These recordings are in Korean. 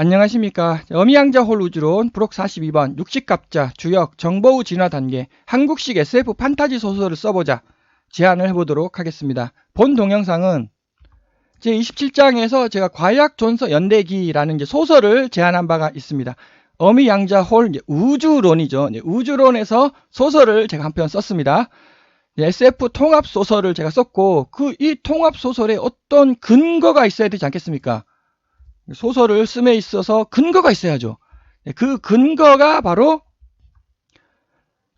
안녕하십니까. 어미양자홀 우주론 브록 42번 60갑자 주역 정보우 진화 단계 한국식 SF 판타지 소설을 써보자 제안을 해보도록 하겠습니다. 본 동영상은 제 27장에서 제가 과약존서 연대기라는 소설을 제안한 바가 있습니다. 어미양자홀 우주론이죠. 우주론에서 소설을 제가 한 편 썼습니다. SF 통합 소설을 제가 썼고 이 통합 소설에 어떤 근거가 있어야 되지 않겠습니까? 소설을 씀에 있어서 근거가 있어야죠. 그 근거가 바로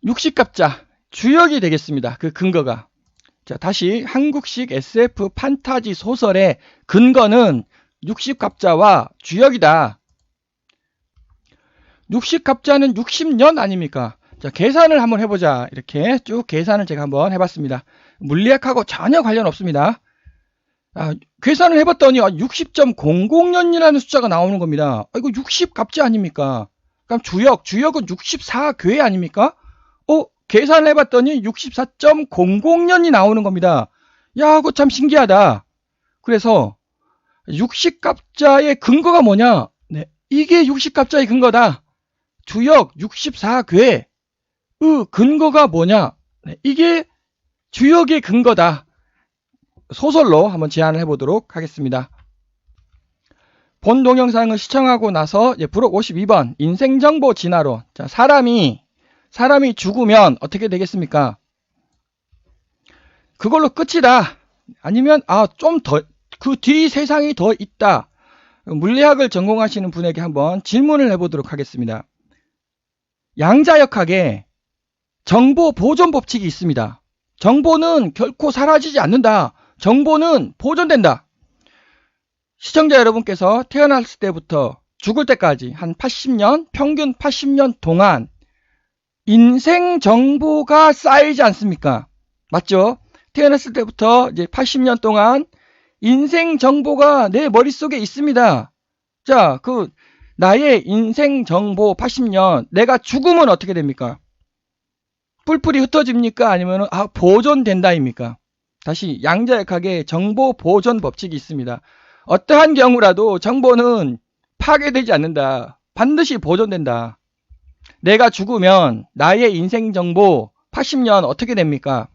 60갑자 주역이 되겠습니다. 그 근거가. 자, 다시 한국식 SF 판타지 소설의 근거는 60갑자와 주역이다. 60갑자는 60년 아닙니까? 자, 계산을 한번 해보자. 이렇게 쭉 계산을 제가 한번 해봤습니다. 물리학하고 전혀 관련 없습니다. 계산을 해봤더니 60.00년이라는 숫자가 나오는 겁니다. 이거 60갑자 아닙니까? 그럼 주역은 64궤 아닙니까? 계산을 해봤더니 64.00년이 나오는 겁니다. 야, 그거 참 신기하다. 그래서 60갑자의 근거가 뭐냐? 네, 이게 60갑자의 근거다. 주역 64궤의 근거가 뭐냐? 네, 이게 주역의 근거다. 소설로 한번 제안을 해보도록 하겠습니다. 본 동영상을 시청하고 나서 브록 52번 인생정보 진화론. 자, 사람이 죽으면 어떻게 되겠습니까? 그걸로 끝이다. 아니면 좀 더 그 뒤 세상이 더 있다. 물리학을 전공하시는 분에게 한번 질문을 해보도록 하겠습니다. 양자역학에 정보 보존 법칙이 있습니다. 정보는 결코 사라지지 않는다. 정보는 보존된다. 시청자 여러분께서 태어났을 때부터 죽을 때까지 한 80년, 평균 80년 동안 인생 정보가 쌓이지 않습니까? 맞죠? 태어났을 때부터 이제 80년 동안 인생 정보가 내 머릿속에 있습니다. 자, 나의 인생 정보 80년, 내가 죽으면 어떻게 됩니까? 뿔뿔이 흩어집니까? 아니면 보존된다입니까? 다시 양자역학에 정보 보존 법칙이 있습니다. 어떠한 경우라도 정보는 파괴되지 않는다. 반드시 보존된다. 내가 죽으면 나의 인생 정보 80년 어떻게 됩니까?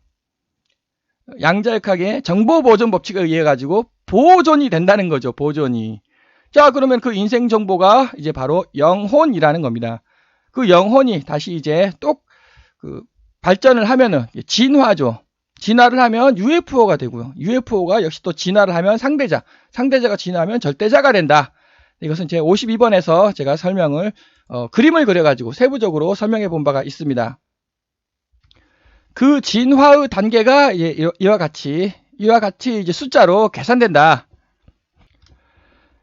양자역학의 정보 보존 법칙에 의해 가지고 보존이 된다는 거죠. 보존이. 자, 그러면 그 인생 정보가 이제 바로 영혼이라는 겁니다. 그 영혼이 다시 이제 또 발전을 하면은 진화죠. 진화를 하면 UFO가 되고요. UFO가 역시 또 진화를 하면 상대자가 진화하면 절대자가 된다. 이것은 제 52번에서 제가 설명을 그림을 그려가지고 세부적으로 설명해 본 바가 있습니다. 그 진화의 단계가 이와 같이 이제 숫자로 계산된다.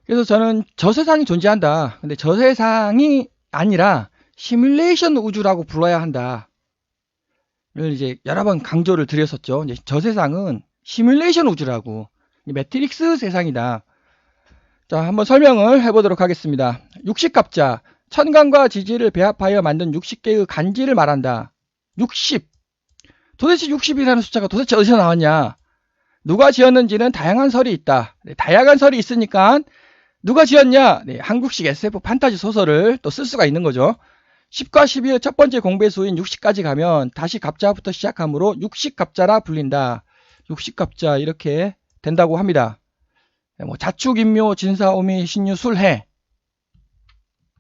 그래서 저는 저 세상이 존재한다. 근데 저 세상이 아니라 시뮬레이션 우주라고 불러야 한다. 를 이제 여러 번 강조를 드렸었죠. 이제 저 세상은 시뮬레이션 우주라고, 매트릭스 세상이다. 자, 한번 설명을 해보도록 하겠습니다. 60갑자, 천간과 지지를 배합하여 만든 60개의 간지를 말한다. 60. 도대체 60이라는 숫자가 도대체 어디서 나왔냐? 누가 지었는지는 다양한 설이 있다. 다양한 설이 있으니까 누가 지었냐? 한국식 SF 판타지 소설을 또 쓸 수가 있는 거죠. 10과 12의 첫 번째 공배수인 60까지 가면 다시 갑자부터 시작하므로 60갑자라 불린다. 60갑자 이렇게 된다고 합니다. 자축, 인묘, 진사, 오미, 신유, 술해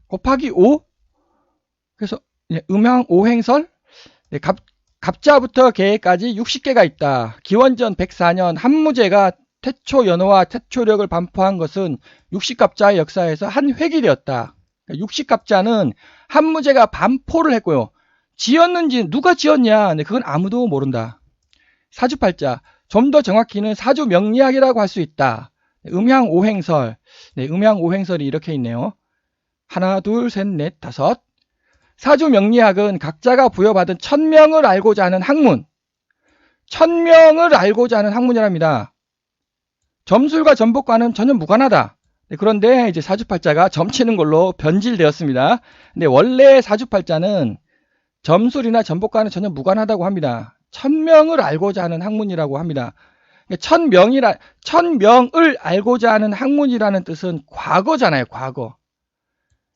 곱하기 5. 그래서 음양, 오행설, 갑자부터 개까지 60개가 있다. 기원전 104년 한무제가 태초연호와 태초력을 반포한 것은 60갑자의 역사에서 한 획이 되었다. 60갑자는 한무제가 반포를 했고요. 지었는지 누가 지었냐? 그건 아무도 모른다. 사주팔자, 좀 더 정확히는 사주명리학이라고 할 수 있다. 음양오행설, 음양오행설이 이렇게 있네요. 하나, 둘, 셋, 넷, 다섯. 사주명리학은 각자가 부여받은 천명을 알고자 하는 학문, 천명을 알고자 하는 학문이랍니다. 점술과 점복과는 전혀 무관하다. 그런데 이제 사주팔자가 점치는 걸로 변질되었습니다. 근데 원래 사주팔자는 점술이나 점복과는 전혀 무관하다고 합니다. 천명을 알고자 하는 학문이라고 합니다. 천명을 알고자 하는 학문이라는 뜻은 과거잖아요. 과거.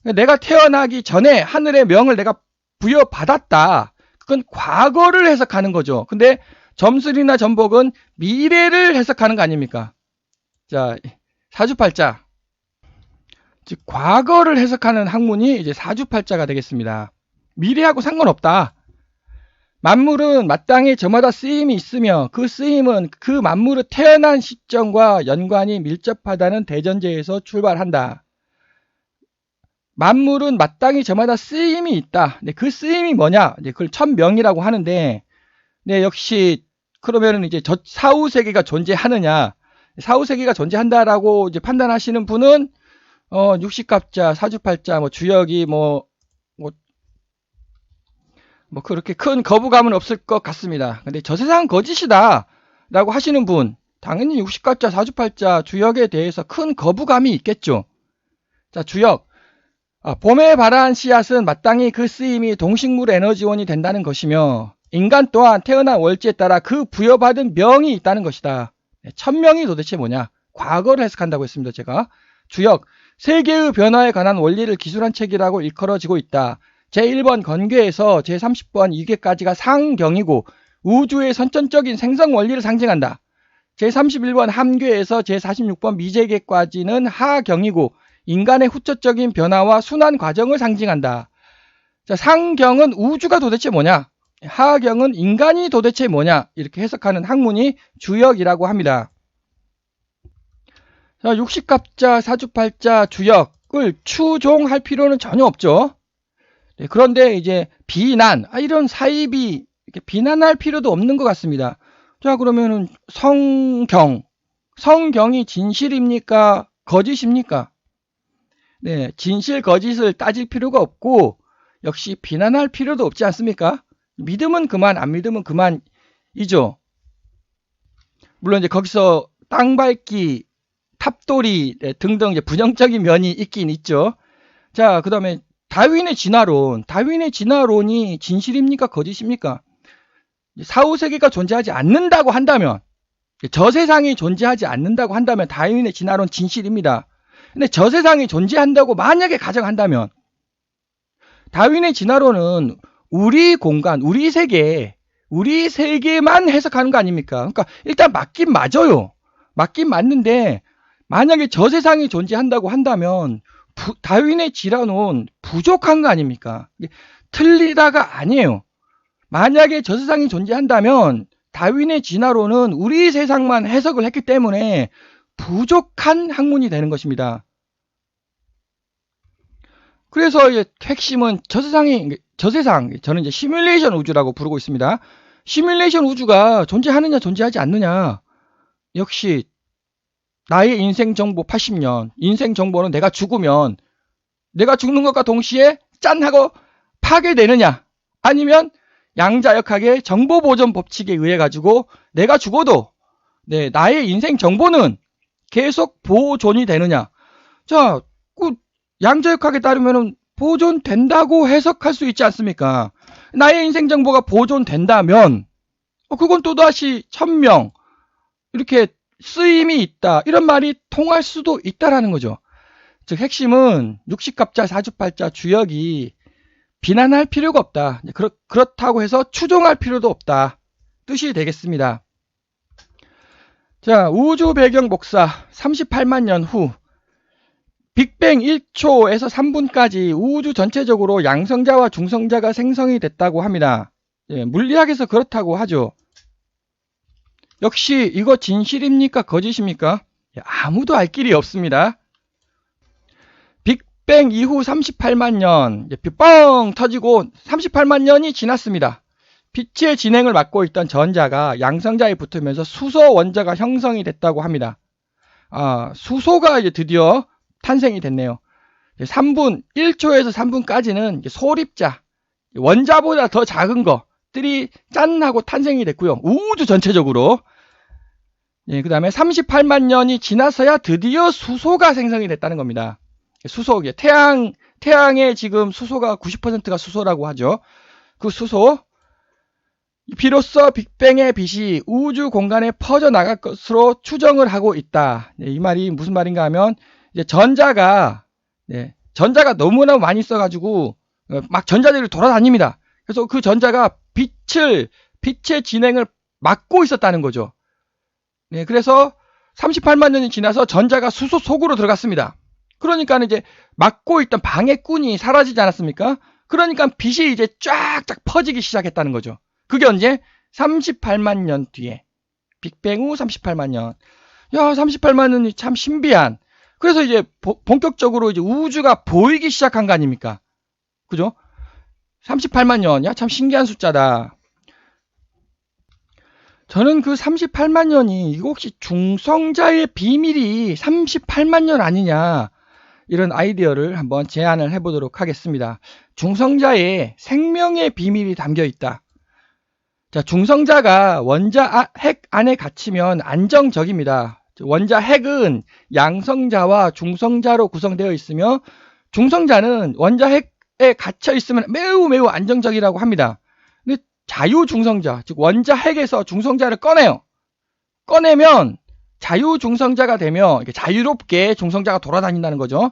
내가 태어나기 전에 하늘의 명을 내가 부여받았다. 그건 과거를 해석하는 거죠. 근데 점술이나 전복은 미래를 해석하는 거 아닙니까? 자, 사주팔자. 즉, 과거를 해석하는 학문이 이제 사주팔자가 되겠습니다. 미래하고 상관없다. 만물은 마땅히 저마다 쓰임이 있으며 그 쓰임은 그 만물의 태어난 시점과 연관이 밀접하다는 대전제에서 출발한다. 만물은 마땅히 저마다 쓰임이 있다. 네, 그 쓰임이 뭐냐? 네, 그걸 천명이라고 하는데, 네, 역시 그러면은 이제 사후세계가 존재하느냐? 사후세계가 존재한다라고 이제 판단하시는 분은 육식갑자, 사주팔자, 주역이 그렇게 큰 거부감은 없을 것 같습니다. 근데 저 세상은 거짓이다 라고 하시는 분, 당연히 육식갑자, 사주팔자, 주역에 대해서 큰 거부감이 있겠죠. 자, 주역. 봄에 발한 씨앗은 마땅히 그 쓰임이 동식물 에너지원이 된다는 것이며 인간 또한 태어난 월지에 따라 그 부여받은 명이 있다는 것이다. 천명이 도대체 뭐냐? 과거를 해석한다고 했습니다. 제가. 주역. 세계의 변화에 관한 원리를 기술한 책이라고 일컬어지고 있다. 제1번 건괴에서 제30번 이괴까지가 상경이고 우주의 선천적인 생성 원리를 상징한다. 제31번 함괴에서 제46번 미재계까지는 하경이고 인간의 후천적인 변화와 순환 과정을 상징한다. 자, 상경은 우주가 도대체 뭐냐? 하경은 인간이 도대체 뭐냐? 이렇게 해석하는 학문이 주역이라고 합니다. 자, 육식갑자, 사주팔자, 주역을 추종할 필요는 전혀 없죠. 네, 그런데 이제 비난, 이런 사입이 이렇게 비난할 필요도 없는 것 같습니다. 자, 그러면은 성경이 진실입니까? 거짓입니까? 네, 진실 거짓을 따질 필요가 없고 역시 비난할 필요도 없지 않습니까? 믿으면 그만, 안 믿으면 그만이죠. 물론 이제 거기서 땅밟기, 탑돌이 등등 이제 부정적인 면이 있긴 있죠. 자, 그다음에 다윈의 진화론이 진실입니까? 거짓입니까? 사후세계가 존재하지 않는다고 한다면, 저 세상이 존재하지 않는다고 한다면 다윈의 진화론 진실입니다. 근데 저 세상이 존재한다고 만약에 가정한다면 다윈의 진화론은 우리 공간, 우리 세계만 해석하는 거 아닙니까? 그러니까 일단 맞긴 맞아요. 맞긴 맞는데 만약에 저 세상이 존재한다고 한다면 다윈의 진화론 부족한 거 아닙니까? 틀리다가 아니에요. 만약에 저 세상이 존재한다면 다윈의 진화론은 우리 세상만 해석을 했기 때문에 부족한 학문이 되는 것입니다. 그래서 이제 핵심은 저 세상, 저는 이제 시뮬레이션 우주라고 부르고 있습니다. 시뮬레이션 우주가 존재하느냐, 존재하지 않느냐. 역시, 나의 인생 정보 80년. 인생 정보는 내가 죽는 것과 동시에 짠! 하고 파괴되느냐. 아니면 양자역학의 정보보존 법칙에 의해 가지고 내가 죽어도, 나의 인생 정보는 계속 보존이 되느냐. 자, 양자역학에 따르면 보존된다고 해석할 수 있지 않습니까? 나의 인생 정보가 보존된다면 그건 또다시 천명 이렇게 쓰임이 있다 이런 말이 통할 수도 있다라는 거죠. 즉 핵심은 육식갑자, 사주팔자, 주역이 비난할 필요가 없다. 그렇다고 해서 추종할 필요도 없다. 뜻이 되겠습니다. 자, 우주 배경 복사 38만 년 후 빅뱅 1초에서 3분까지 우주 전체적으로 양성자와 중성자가 생성이 됐다고 합니다. 물리학에서 그렇다고 하죠. 역시 이거 진실입니까? 거짓입니까? 아무도 알 길이 없습니다. 빅뱅 이후 38만 년, 뻥 터지고 38만 년이 지났습니다. 빛의 진행을 맡고 있던 전자가 양성자에 붙으면서 수소 원자가 형성이 됐다고 합니다. 수소가 이제 드디어 탄생이 됐네요. 1초에서 3분까지는 소립자, 원자보다 더 작은 것들이 짠 하고 탄생이 됐고요. 우주 전체적으로. 그 다음에 38만 년이 지나서야 드디어 수소가 생성이 됐다는 겁니다. 수소, 태양의 지금 수소가 90%가 수소라고 하죠. 그 수소, 비로소 빅뱅의 빛이 우주 공간에 퍼져나갈 것으로 추정을 하고 있다. 이 말이 무슨 말인가 하면, 이제 전자가 전자가 너무나 많이 있어가지고 막 전자들이 돌아다닙니다. 그래서 그 전자가 빛의 진행을 막고 있었다는 거죠. 네, 그래서 38만 년이 지나서 전자가 수소 속으로 들어갔습니다. 그러니까 이제 막고 있던 방해꾼이 사라지지 않았습니까? 그러니까 빛이 이제 쫙쫙 퍼지기 시작했다는 거죠. 그게 언제? 38만 년 뒤에. 빅뱅 후 38만 년. 야, 38만 년이 참 신비한. 그래서 이제 본격적으로 이제 우주가 보이기 시작한 거 아닙니까? 그죠? 38만 년. 야, 참 신기한 숫자다. 저는 그 38만 년이 이거 혹시 중성자의 비밀이 38만 년 아니냐, 이런 아이디어를 한번 제안을 해보도록 하겠습니다. 중성자의 생명의 비밀이 담겨 있다. 자, 중성자가 원자 핵 안에 갇히면 안정적입니다. 원자 핵은 양성자와 중성자로 구성되어 있으며 중성자는 원자 핵에 갇혀 있으면 매우 안정적이라고 합니다. 근데 자유중성자, 즉 원자 핵에서 중성자를 꺼내면 자유중성자가 되며 자유롭게 중성자가 돌아다닌다는 거죠.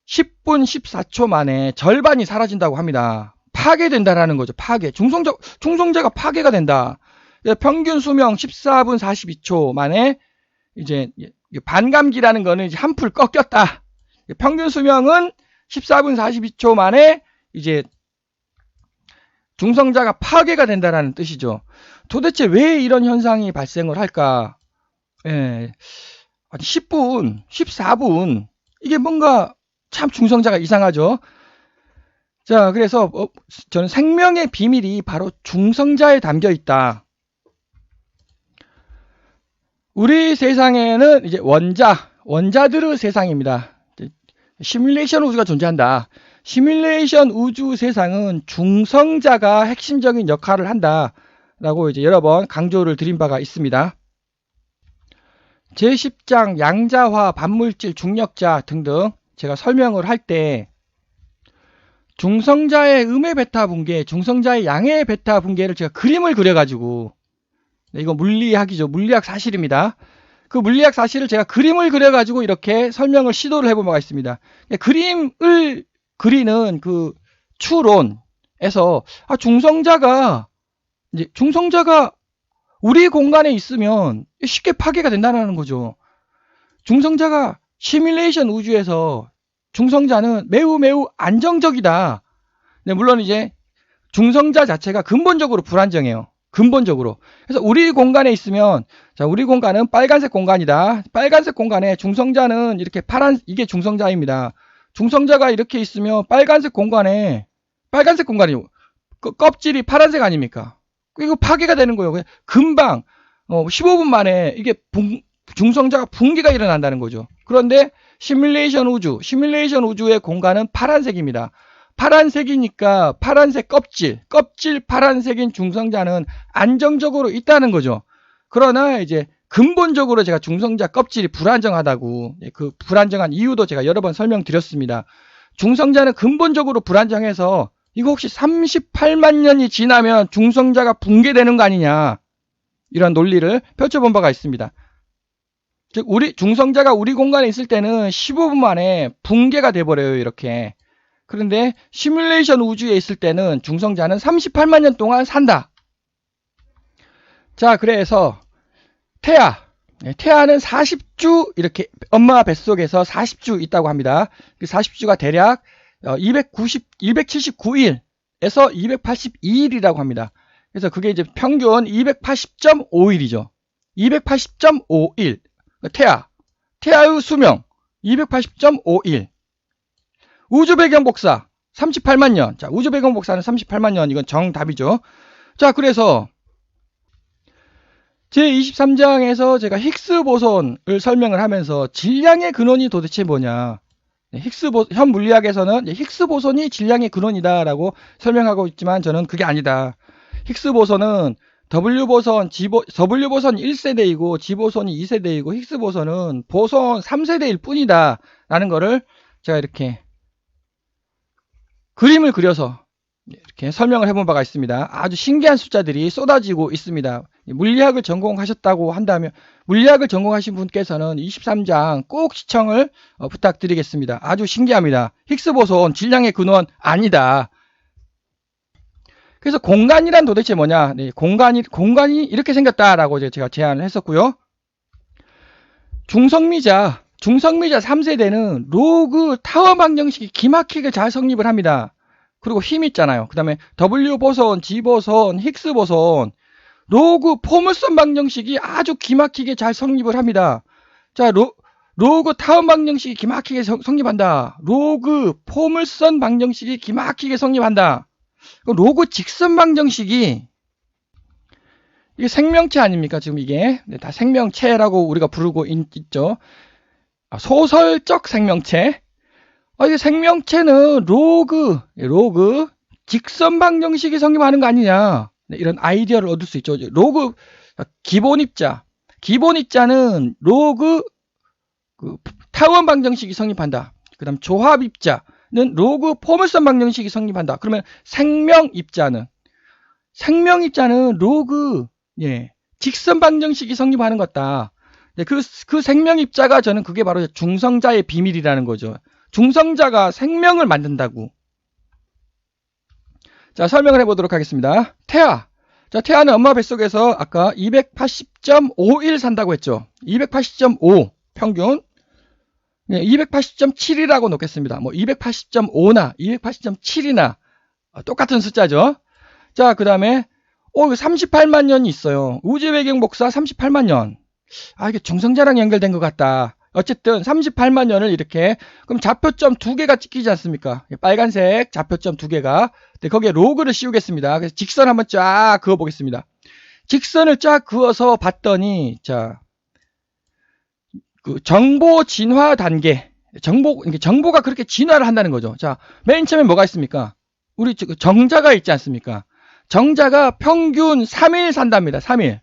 10분 14초 만에 절반이 사라진다고 합니다. 파괴된다라는 거죠. 파괴. 중성자가 파괴가 된다. 평균 수명 14분 42초 만에 이제 반감기라는 거는 이제 한풀 꺾였다. 평균 수명은 14분 42초 만에 이제 중성자가 파괴가 된다라는 뜻이죠. 도대체 왜 이런 현상이 발생을 할까? 예. 10분, 14분. 이게 뭔가 참 중성자가 이상하죠. 자, 그래서 저는 생명의 비밀이 바로 중성자에 담겨 있다. 우리 세상에는 이제 원자들의 세상입니다. 시뮬레이션 우주가 존재한다. 시뮬레이션 우주 세상은 중성자가 핵심적인 역할을 한다라고 이제 여러 번 강조를 드린 바가 있습니다. 제10장 양자화, 반물질, 중력자 등등 제가 설명을 할 때 중성자의 음의 베타 붕괴, 중성자의 양의 베타 붕괴를 제가 그림을 그려가지고, 이거 물리학이죠. 물리학 사실입니다. 그 물리학 사실을 제가 그림을 그려가지고 이렇게 설명을 시도를 해본 바가 있습니다. 그림을 그리는 그 추론에서 중성자가 우리 공간에 있으면 쉽게 파괴가 된다는 거죠. 중성자가 시뮬레이션 우주에서 중성자는 매우 안정적이다. 네, 물론 이제 중성자 자체가 근본적으로 불안정해요. 근본적으로. 그래서 우리 공간에 있으면, 자, 우리 공간은 빨간색 공간이다. 빨간색 공간에 중성자는 이렇게 이게 중성자입니다. 중성자가 이렇게 있으면 빨간색 공간이 껍질이 파란색 아닙니까? 이거 파괴가 되는 거예요. 금방 15분 만에 이게 중성자가 붕괴가 일어난다는 거죠. 그런데 시뮬레이션 우주의 공간은 파란색입니다. 파란색이니까 파란색 껍질 파란색인 중성자는 안정적으로 있다는 거죠. 그러나 이제 근본적으로 제가 중성자 껍질이 불안정하다고, 그 불안정한 이유도 제가 여러 번 설명드렸습니다. 중성자는 근본적으로 불안정해서 이거 혹시 38만 년이 지나면 중성자가 붕괴되는 거 아니냐, 이런 논리를 펼쳐본 바가 있습니다. 즉 중성자가 우리 공간에 있을 때는 15분 만에 붕괴가 돼버려요, 이렇게. 그런데 시뮬레이션 우주에 있을 때는 중성자는 38만 년 동안 산다. 자, 그래서 태아는 40주, 이렇게 엄마 뱃속에서 40주 있다고 합니다. 그 40주가 대략 279일에서 282일이라고 합니다. 그래서 그게 이제 평균 280.5일이죠. 280.5일. 태아의 수명 280.5일. 우주 배경 복사 38만 년. 자, 우주 배경 복사는 38만 년. 이건 정답이죠. 자, 그래서 제23장에서 제가 히그스 보손을 설명을 하면서 질량의 근원이 도대체 뭐냐. 현 물리학에서는 히그스 보손이 질량의 근원이다라고 설명하고 있지만 저는 그게 아니다. 히그스 보손은 W 보손 1세대이고 G 보손이 2세대이고 히그스 보손은 보손 3세대일 뿐이다 라는 거를 제가 이렇게 그림을 그려서 이렇게 설명을 해본 바가 있습니다. 아주 신기한 숫자들이 쏟아지고 있습니다. 물리학을 전공하셨다고 한다면, 물리학을 전공하신 분께서는 23장 꼭 시청을 부탁드리겠습니다. 아주 신기합니다. 히그스 보손 질량의 근원 아니다. 그래서 공간이란 도대체 뭐냐? 네, 공간이 이렇게 생겼다라고 제가 제안을 했었고요. 중성미자 3세대는 로그 타워 방정식이 기막히게 잘 성립을 합니다. 그리고 힘 있잖아요. 그 다음에 W 보손, G 보손, 히그스 보손, 로그 포물선 방정식이 아주 기막히게 잘 성립을 합니다. 자, 로그 타워 방정식이 기막히게 성립한다. 로그 포물선 방정식이 기막히게 성립한다. 로그 직선 방정식이 이게 생명체 아닙니까? 지금 이게 다 생명체라고 우리가 부르고 있죠. 소설적 생명체. 이게 생명체는 로그 직선 방정식이 성립하는 거 아니냐. 이런 아이디어를 얻을 수 있죠. 로그 기본 입자는 로그 타원 방정식이 성립한다. 그 다음 조합 입자는 로그 포물선 방정식이 성립한다. 그러면 생명 입자는 로그 직선 방정식이 성립하는 것다. 그 생명 입자가 저는 그게 바로 중성자의 비밀이라는 거죠. 중성자가 생명을 만든다고. 자, 설명을 해보도록 하겠습니다. 태아. 자, 태아는 엄마 뱃속에서 아까 280.51 산다고 했죠. 280.5 평균. 280.7이라고 놓겠습니다. 뭐 280.5나 280.7이나 똑같은 숫자죠. 자, 그 다음에 38만 년이 있어요. 우주 배경 복사 38만 년. 이게 중성자랑 연결된 것 같다. 어쨌든 38만 년을 이렇게, 그럼 좌표점 2개가 찍히지 않습니까? 빨간색 좌표점 2개가. 거기에 로그를 씌우겠습니다. 그래서 직선 한번 쫙 그어 보겠습니다. 직선을 쫙 그어서 봤더니, 자, 그 정보 진화 단계. 정보가 그렇게 진화를 한다는 거죠. 자, 맨 처음에 뭐가 있습니까? 우리 정자가 있지 않습니까? 정자가 평균 3일 산답니다. 3일.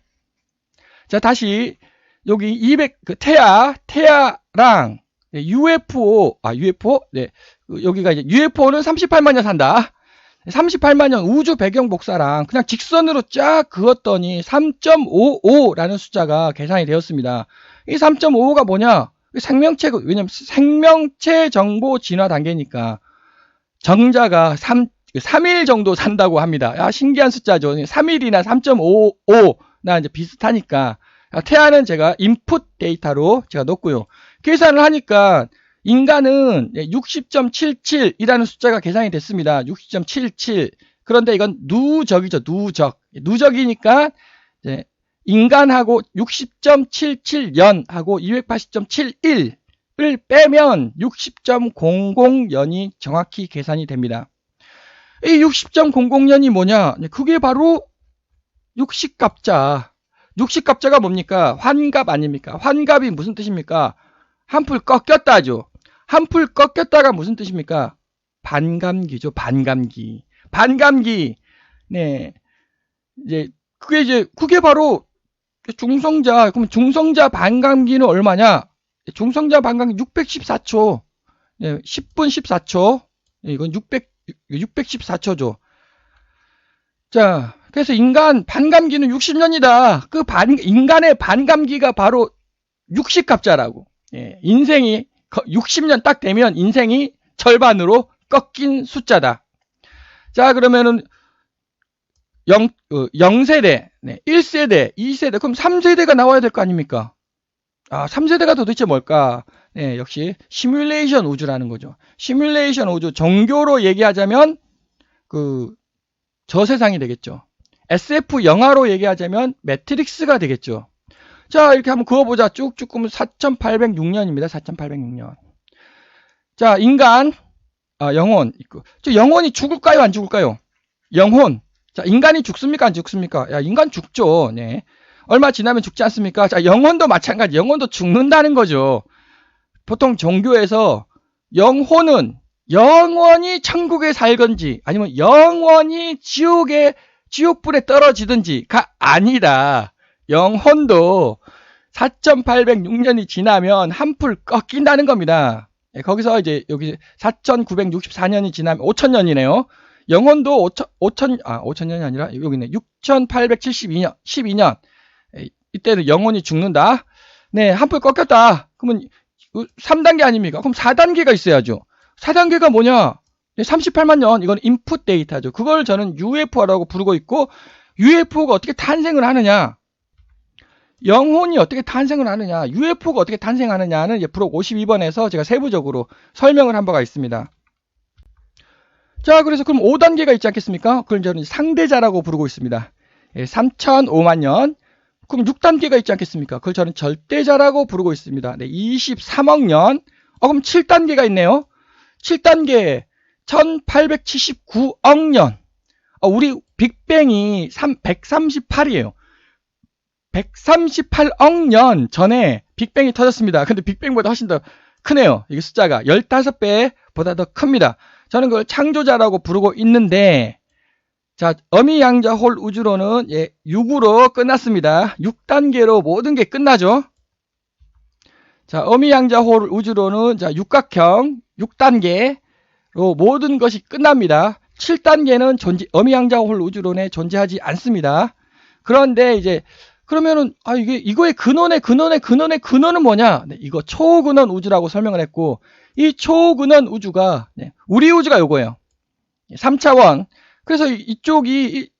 자, 다시 여기 태아랑 UFO, 네. 여기가 이제 UFO는 38만 년 산다. 38만 년 우주 배경 복사랑 그냥 직선으로 쫙 그었더니 3.55라는 숫자가 계산이 되었습니다. 이 3.55가 뭐냐? 왜냐면 생명체 정보 진화 단계니까 정자가 3일 정도 산다고 합니다. 신기한 숫자죠. 3일이나 3.55나 이제 비슷하니까. 태아는 제가 인풋 데이터로 제가 넣었고요. 계산을 하니까 인간은 60.77이라는 숫자가 계산이 됐습니다. 60.77. 그런데 이건 누적이죠. 누적이니까 이제 인간하고 60.77년하고 280.71을 빼면 60.00년이 정확히 계산이 됩니다. 이 60.00년이 뭐냐? 그게 바로 60갑자. 60갑자가 뭡니까? 환갑 아닙니까? 환갑이 무슨 뜻입니까? 한풀 꺾였다죠. 한풀 꺾였다가 무슨 뜻입니까? 반감기죠. 반감기. 네. 그게 바로 중성자. 그럼 중성자 반감기는 얼마냐? 중성자 반감기 614초. 10분 14초. 이건 614초죠. 자, 그래서 인간 반감기는 60년이다. 인간의 반감기가 바로 60갑자라고. 인생이 60년 딱 되면 인생이 절반으로 꺾인 숫자다. 자, 그러면은 0세대, 1세대, 2세대, 그럼 3세대가 나와야 될 거 아닙니까? 3세대가 도대체 뭘까? 역시 시뮬레이션 우주라는 거죠. 시뮬레이션 우주, 정교로 얘기하자면 저 세상이 되겠죠. SF 영화로 얘기하자면 매트릭스가 되겠죠. 자, 이렇게 한번 그어보자. 쭉쭉 그으면 4806년입니다. 4806년. 자, 인간, 영혼. 저 영혼이 죽을까요? 안 죽을까요? 영혼. 자, 인간이 죽습니까? 안 죽습니까? 인간 죽죠. 네. 얼마 지나면 죽지 않습니까? 자, 영혼도 마찬가지. 영혼도 죽는다는 거죠. 보통 종교에서 영혼은 영원히 천국에 살건지 아니면 영원히 지옥불에 떨어지든지가 아니다. 영혼도 4806년이 지나면 한풀 꺾인다는 겁니다. 거기서 이제 여기 4964년이 지나면 5000년이네요. 영혼도 5천년이 아니라 여기 있네. 6872년 12년 이때는 영혼이 죽는다. 네, 한풀 꺾였다. 그러면 3단계 아닙니까? 그럼 4단계가 있어야죠. 4단계가 뭐냐? 38만 년. 이건 인풋 데이터죠. 그걸 저는 UFO라고 부르고 있고, UFO가 어떻게 탄생을 하느냐? 영혼이 어떻게 탄생을 하느냐? UFO가 어떻게 탄생하느냐는 이제 프로 52번에서 제가 세부적으로 설명을 한 바가 있습니다. 자, 그래서 그럼 5단계가 있지 않겠습니까? 그걸 저는 상대자라고 부르고 있습니다. 3005만 년. 그럼 6단계가 있지 않겠습니까? 그걸 저는 절대자라고 부르고 있습니다. 네, 23억 년. 그럼 7단계가 있네요. 7단계 1879억 년. 우리 빅뱅이 138이에요. 138억 년 전에 빅뱅이 터졌습니다. 근데 빅뱅보다 훨씬 더 크네요. 이게 숫자가 15배보다 더 큽니다. 저는 그걸 창조자라고 부르고 있는데, 자, 어미양자홀 우주론은 6으로 끝났습니다. 6단계로 모든 게 끝나죠. 자, 어미양자홀 우주론은 자, 육각형 6단계로 모든 것이 끝납니다. 7단계는 어미양자홀 우주론에 존재하지 않습니다. 그런데 이제 그러면은 이거의 근원은 뭐냐? 네, 이거 초근원 우주라고 설명을 했고, 이 초근원 우주가 우리 우주가 요거예요. 3차원. 그래서 이쪽이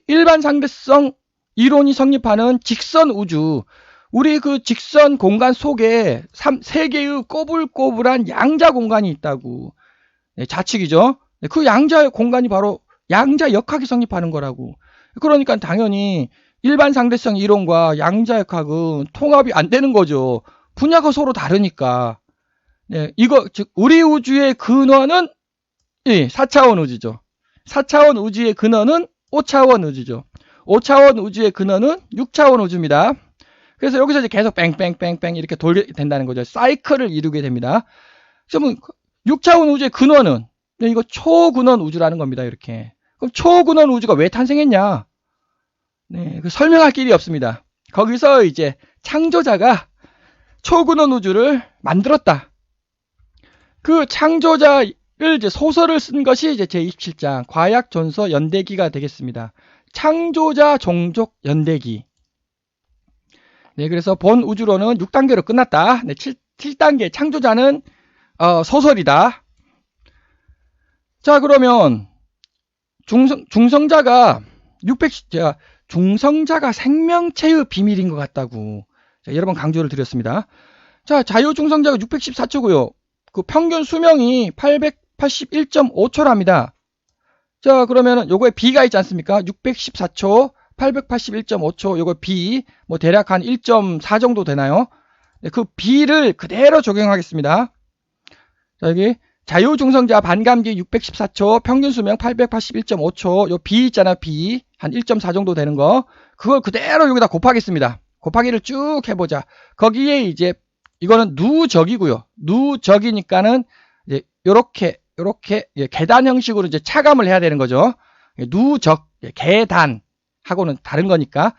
일반 상대성 이론이 성립하는 직선 우주. 우리 그 직선 공간 속에 3개의 꼬불꼬불한 양자 공간이 있다고. 네, 좌측이죠. 네, 그 양자 공간이 바로 양자 역학이 성립하는 거라고. 그러니까 당연히 일반 상대성 이론과 양자 역학은 통합이 안 되는 거죠. 분야가 서로 다르니까. 네, 즉 우리 우주의 근원은 4차원 우주죠. 4차원 우주의 근원은 5차원 우주죠. 5차원 우주의 근원은 6차원 우주입니다. 그래서 여기서 이제 계속 뺑뺑뺑뺑 이렇게 돌게 된다는 거죠. 사이클을 이루게 됩니다. 그러면 6차원 우주의 근원은 이거 초근원 우주라는 겁니다. 이렇게. 그럼 초근원 우주가 왜 탄생했냐? 네, 설명할 길이 없습니다. 거기서 이제 창조자가 초근원 우주를 만들었다. 그 창조자를 이제 소설을 쓴 것이 이제 제27장 과약존서 연대기가 되겠습니다. 창조자 종족 연대기. 네, 그래서 본 우주론은 6단계로 끝났다. 네, 7단계 창조자는 소설이다. 자, 그러면 중성자가 생명체의 비밀인 것 같다고 여러 번 강조를 드렸습니다. 자, 자유중성자가 614초고요. 그 평균 수명이 881.5초랍니다. 자, 그러면은 요거에 B가 있지 않습니까? 614초, 881.5초, 요거 B, 뭐 대략 한 1.4 정도 되나요? 네, 그 B를 그대로 적용하겠습니다. 자, 여기 자유중성자 반감기 614초, 평균 수명 881.5초, 요 B 있잖아요, B. 한 1.4 정도 되는 거. 그걸 그대로 여기다 곱하겠습니다. 곱하기를 쭉 해보자. 거기에 이제, 이거는 누적이고요. 누적이니까는 이제 요렇게 계단 형식으로 이제 차감을 해야 되는 거죠. 누적, 계단하고는 다른 거니까.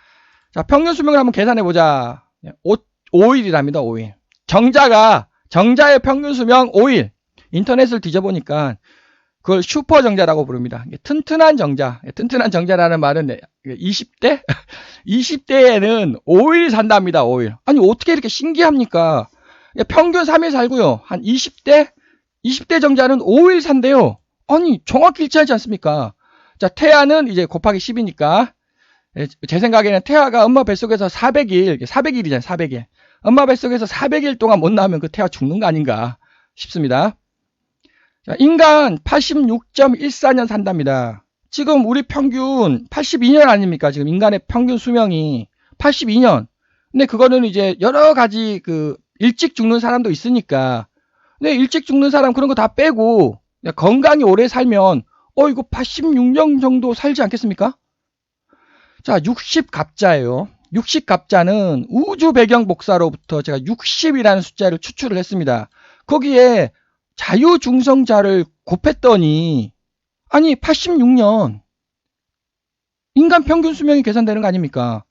자, 평균 수명을 한번 계산해보자. 5일이랍니다, 5일. 정자의 평균 수명 5일. 인터넷을 뒤져보니까 그걸 슈퍼정자라고 부릅니다. 튼튼한 정자. 튼튼한 정자라는 말은 20대? 20대에는 5일 산답니다, 5일. 아니, 어떻게 이렇게 신기합니까? 평균 3일 살고요. 한 20대 정자는 5일 산대요. 아니, 정확히 일치하지 않습니까? 자, 태아는 이제 곱하기 10이니까. 제 생각에는 태아가 엄마 뱃속에서 400일이잖아요, 400일. 엄마 뱃속에서 400일 동안 못 나오면 그 태아 죽는 거 아닌가 싶습니다. 자, 인간 86.14년 산답니다. 지금 우리 평균 82년 아닙니까? 지금 인간의 평균 수명이 82년. 근데 그거는 이제 여러 가지 일찍 죽는 사람도 있으니까. 근데 일찍 죽는 사람 그런 거 다 빼고 건강히 오래 살면 이거 86년 정도 살지 않겠습니까? 자, 60갑자예요. 60갑자는 우주 배경 복사로부터 제가 60이라는 숫자를 추출을 했습니다. 거기에 자유중성자를 곱했더니 아니 86년 인간 평균 수명이 계산되는 거 아닙니까?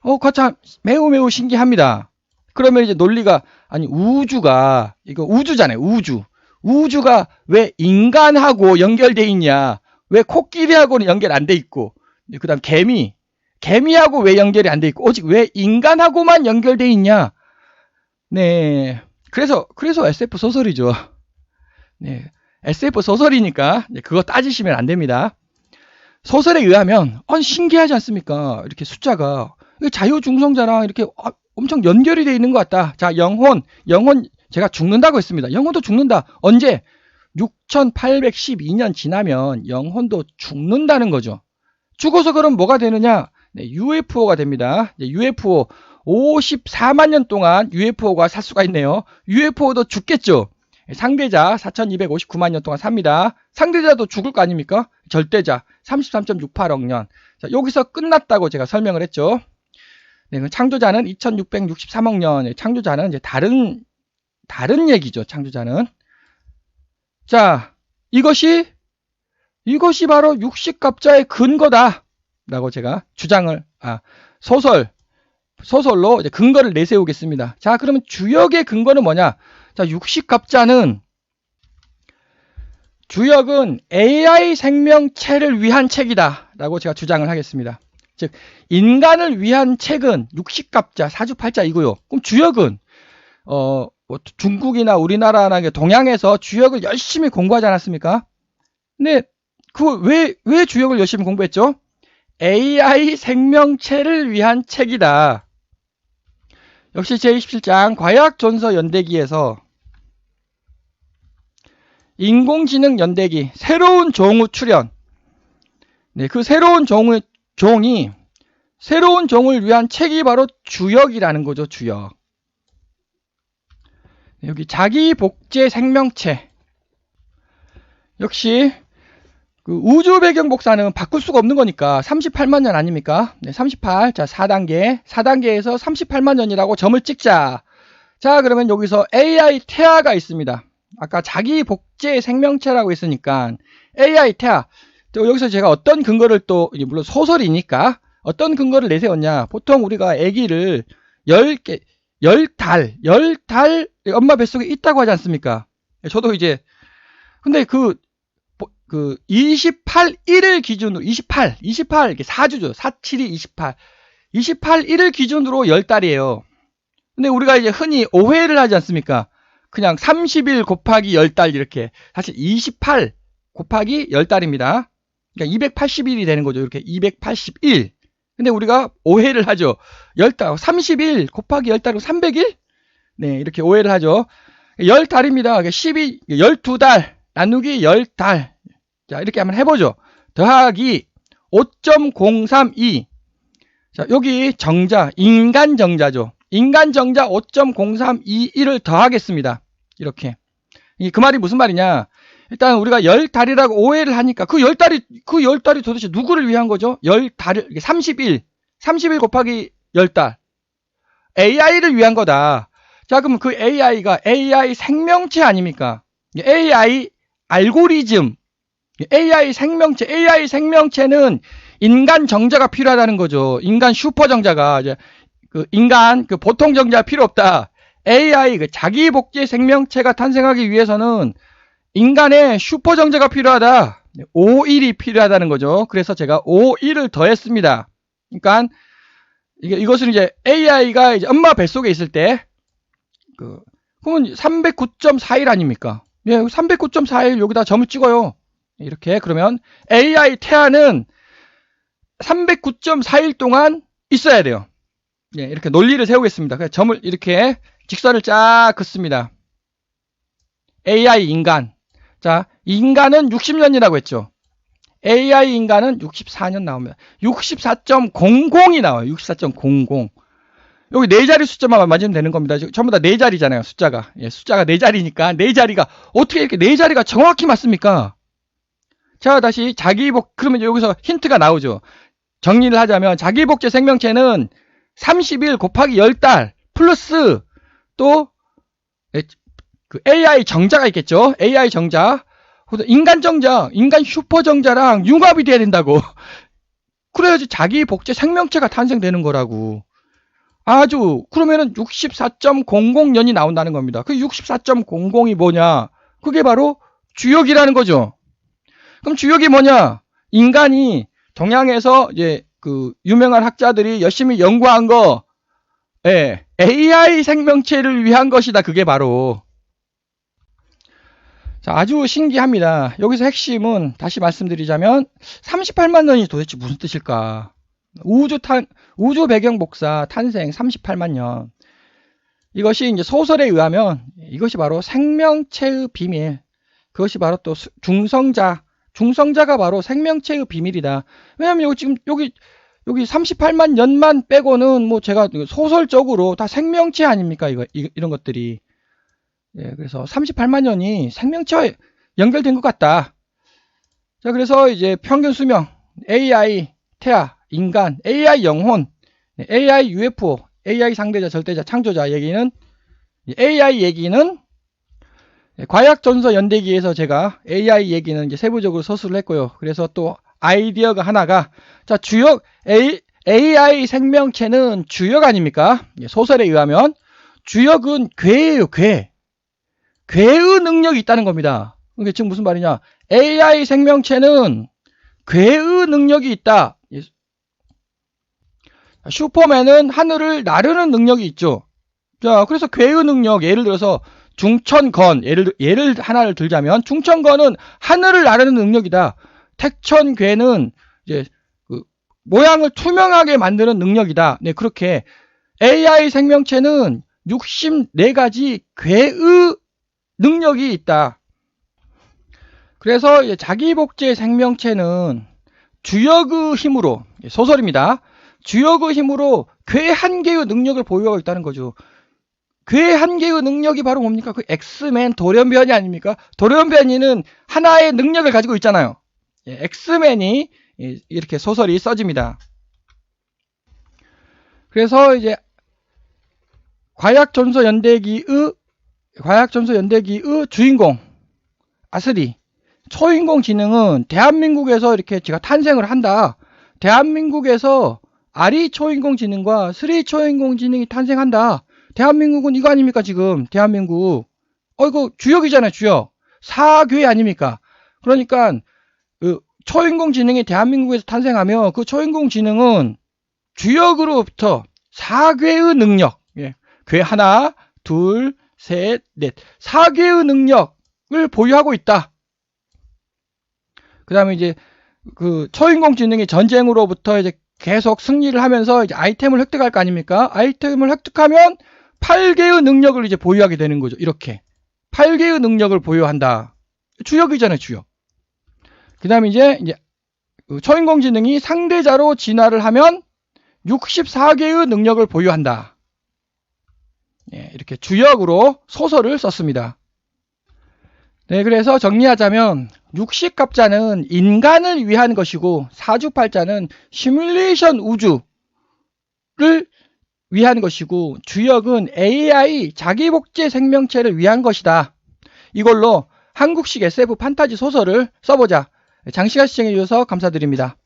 그거 참 매우 신기합니다. 그러면 이제 논리가 아니 우주가 이거 우주잖아요. 우주가 왜 인간하고 연결돼 있냐? 왜 코끼리하고는 연결 안 돼 있고, 그 다음 개미하고 왜 연결이 안 돼 있고, 오직 왜 인간하고만 연결돼 있냐? 네. 그래서 SF 소설이죠. 네. SF 소설이니까 그거 따지시면 안 됩니다. 소설에 의하면 신기하지 않습니까? 이렇게 숫자가 자유중성자랑 이렇게 엄청 연결이 돼 있는 것 같다. 자, 영혼 제가 죽는다고 했습니다. 영혼도 죽는다. 언제? 6812년 지나면 영혼도 죽는다는 거죠. 죽어서 그럼 뭐가 되느냐? 네, UFO가 됩니다. UFO 54만 년 동안 UFO가 살 수가 있네요. UFO도 죽겠죠. 상대자 4259만 년 동안 삽니다. 상대자도 죽을 거 아닙니까? 절대자 33.68억 년. 자, 여기서 끝났다고 제가 설명을 했죠. 네, 창조자는 2663억 년. 창조자는 이제 다른 얘기죠. 창조자는. 자, 이것이 바로 육식갑자의 근거다. 라고 제가 소설로 이제 근거를 내세우겠습니다. 자, 그러면 주역의 근거는 뭐냐? 자, 육식갑자는 주역은 AI 생명체를 위한 책이다. 라고 제가 주장을 하겠습니다. 즉, 인간을 위한 책은 육식갑자, 사주팔자 이고요. 그럼 주역은, 중국이나 우리나라나 동양에서 주역을 열심히 공부하지 않았습니까? 근데, 왜 주역을 열심히 공부했죠? AI 생명체를 위한 책이다. 역시 제27장 과학전서 연대기에서 인공지능 연대기 새로운 종의 출현. 네, 그 새로운 종이 새로운 종을 위한 책이 바로 주역이라는 거죠. 주역. 네, 여기 자기복제 생명체. 역시 그 우주 배경 복사는 바꿀 수가 없는 거니까 38만 년 아닙니까? 네, 38. 자, 4단계에서 38만 년이라고 점을 찍자. 자, 그러면 여기서 AI 태아가 있습니다. 아까 자기 복제 생명체라고 했으니까 AI 태아. 또 여기서 제가 어떤 근거를 또 물론 소설이니까 어떤 근거를 내세웠냐? 보통 우리가 아기를 10달 엄마 뱃속에 있다고 하지 않습니까? 저도 이제 근데 그 28일을 기준으로 28 이게 4주죠. 4, 7이 28. 28일을 기준으로 10달이에요. 근데 우리가 이제 흔히 오해를 하지 않습니까? 그냥 30일 곱하기 10달 이렇게. 사실 28 곱하기 10달입니다. 그러니까 280일이 되는 거죠. 이렇게 281. 근데 우리가 오해를 하죠. 10달 30일 곱하기 10달이고 300일? 네, 이렇게 오해를 하죠. 10달입니다. 12달 나누기 10달. 자, 이렇게 한번 해보죠. 더하기 5.032. 자, 여기 정자, 인간 정자죠. 인간 정자 5.0321을 더하겠습니다. 이렇게. 그 말이 무슨 말이냐? 일단 우리가 10달이라고 오해를 하니까 그 10달이 도대체 누구를 위한 거죠? 10달, 30일 곱하기 10달. AI를 위한 거다. 자, 그럼 그 AI가 AI 생명체 아닙니까? AI 알고리즘. AI 생명체는 인간 정자가 필요하다는 거죠. 인간 슈퍼 정자가 이제 인간 보통 정자가 필요 없다. AI 자기 복제 생명체가 탄생하기 위해서는 인간의 슈퍼 정자가 필요하다. 5일이 필요하다는 거죠. 그래서 제가 5일을 더했습니다. 그러니까 이것은 이제 AI가 이제 엄마 뱃속에 있을 때 그러면 309.4일 아닙니까? 예, 309.4일 여기다 점을 찍어요. 이렇게. 그러면 AI 태아는 309.4일 동안 있어야 돼요. 예, 이렇게 논리를 세우겠습니다. 그래서 점을 이렇게 직선을 쫙 긋습니다. AI 인간. 자, 인간은 60년이라고 했죠. AI 인간은 64년 나옵니다. 64.00이 나와요. 64.00. 여기 4자리 숫자만 맞으면 되는 겁니다. 전부 다 4자리잖아요. 숫자가. 예, 숫자가 4자리니까 4자리가 어떻게 이렇게 4자리가 정확히 맞습니까? 자, 다시 그러면 여기서 힌트가 나오죠. 정리를 하자면 자기복제 생명체는 30일 곱하기 10달 플러스 또 AI 정자가 있겠죠. AI 정자. 인간 정자, 인간 슈퍼 정자랑 융합이 돼야 된다고. 그래야지 자기복제 생명체가 탄생되는 거라고. 그러면은 64.00년이 나온다는 겁니다. 그 64.00이 뭐냐? 그게 바로 주역이라는 거죠. 그럼 주역이 뭐냐? 인간이 동양에서 이제 그 유명한 학자들이 열심히 연구한 거, 예, AI 생명체를 위한 것이다. 그게 바로. 자, 아주 신기합니다. 여기서 핵심은 다시 말씀드리자면 38만 년이 도대체 무슨 뜻일까? 우주 배경 복사 탄생 38만 년. 이것이 이제 소설에 의하면 이것이 바로 생명체의 비밀. 그것이 바로 또 중성자가 바로 생명체의 비밀이다. 왜냐면 지금 여기 38만 년만 빼고는 뭐 제가 소설적으로 다 생명체 아닙니까? 이런 것들이. 예, 그래서 38만 년이 생명체와 연결된 것 같다. 자, 그래서 이제 평균 수명, AI 태아, 인간, AI 영혼, AI UFO, AI 상대자, 절대자, 창조자 얘기는 AI 얘기는 과학전서 연대기에서 제가 AI 얘기는 이제 세부적으로 서술을 했고요. 그래서 또 아이디어가 하나가 자, 주역 AI 생명체는 주역 아닙니까? 소설에 의하면 주역은 괴예요, 괴. 괴의 능력이 있다는 겁니다. 이게 지금 무슨 말이냐? AI 생명체는 괴의 능력이 있다. 슈퍼맨은 하늘을 나르는 능력이 있죠. 자, 그래서 괴의 능력, 예를 들어서 중천건, 예를 하나를 들자면 중천건은 하늘을 나르는 능력이다. 택천괴는 이제 그 모양을 투명하게 만드는 능력이다. 네, 그렇게 AI 생명체는 64가지 괴의 능력이 있다. 그래서 이제 자기복제 생명체는 주역의 힘으로, 소설입니다. 주역의 힘으로 괴 한 개의 능력을 보유하고 있다는 거죠. 괴 한 개의 능력이 바로 뭡니까? 그 엑스맨 돌연변이 아닙니까? 돌연변이는 하나의 능력을 가지고 있잖아요. 엑스맨이 이렇게 소설이 써집니다. 그래서 이제 과학전서 연대기의 주인공 아스리 초인공 지능은 대한민국에서 이렇게 제가 탄생을 한다. 대한민국에서 아리 초인공 지능과 스리 초인공 지능이 탄생한다. 대한민국은 이거 아닙니까 지금 대한민국. 이거 주역이잖아요. 주역. 사괴 아닙니까? 그러니까 그 초인공 지능이 대한민국에서 탄생하며 그 초인공 지능은 주역으로부터 사괴의 능력, 괴 하나, 둘, 셋, 넷, 4개의 능력을 보유하고 있다. 그 다음에 이제 그 초인공 지능이 전쟁으로부터 이제 계속 승리를 하면서 이제 아이템을 획득할 거 아닙니까? 아이템을 획득하면 8개의 능력을 이제 보유하게 되는 거죠. 이렇게 8개의 능력을 보유한다. 주역이잖아요, 주역. 그 다음에 이제 초인공 지능이 상대자로 진화를 하면 64개의 능력을 보유한다. 예, 이렇게 주역으로 소설을 썼습니다. 네, 그래서 정리하자면 육식갑자는 인간을 위한 것이고 사주팔자는 시뮬레이션 우주를 위한 것이고 주역은 AI 자기복제 생명체를 위한 것이다. 이걸로 한국식 SF 판타지 소설을 써보자. 장시간 시청해주셔서 감사드립니다.